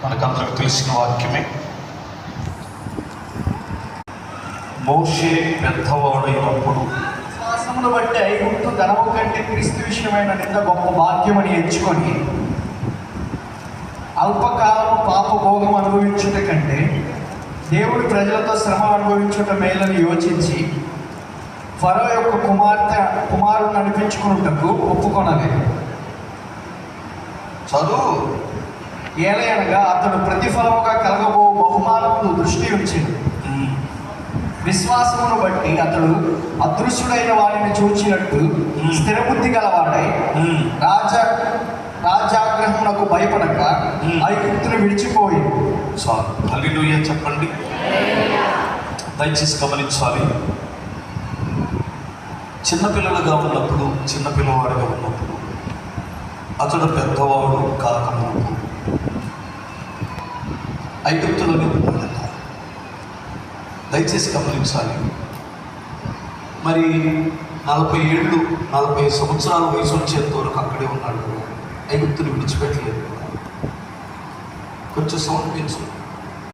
మనకందరికి తెలిసిన వాక్యమే. మోషే పెద్దవాడైనప్పుడు విశ్వాసమును బట్టి ఐగుప్తు ధనము కంటే క్రీస్తు విషయమైన నింద గొప్ప భాగ్యమని ఎంచుకొని అల్పకాలము పాప భోగం అనుభవించుట కంటే దేవుడి ప్రజలతో శ్రమ అనుభవించుట మేలని యోచించి ఫరో యొక్క కుమారుని నడిపించుకున్నటకు ఒప్పుకొనలేదు. చదువు ఏలయనగా అతడు ప్రతిఫలముగా కలగబో బహుమానమును దృష్టి ఉంచింది. విశ్వాసమును బట్టి అతడు అదృశ్యుడైన వారిని చూచినట్టు స్థిరబుద్ధి గలవాడై రాజాగ్రహమునకు భయపడక ఐగుప్తును విడిచిపోయింది. చాలు, హల్లెలూయా చెప్పండి. దయచేసి గమనించాలి. చిన్నపిల్లలుగా ఉన్నప్పుడు, చిన్నపిల్లవాడుగా ఉన్నప్పుడు, అతడు పెద్దవాడు కాకముందు ఐగుప్తులోనే ఉన్నాడట. దయచేసి గమనించాలి. మరి 40 సంవత్సరాల వయసు వచ్చేంత వరకు అక్కడే ఉన్నాడు. ఐగుప్తుని విడిచిపెట్టలేదు. కొంచెం సౌండ్ పెంచు.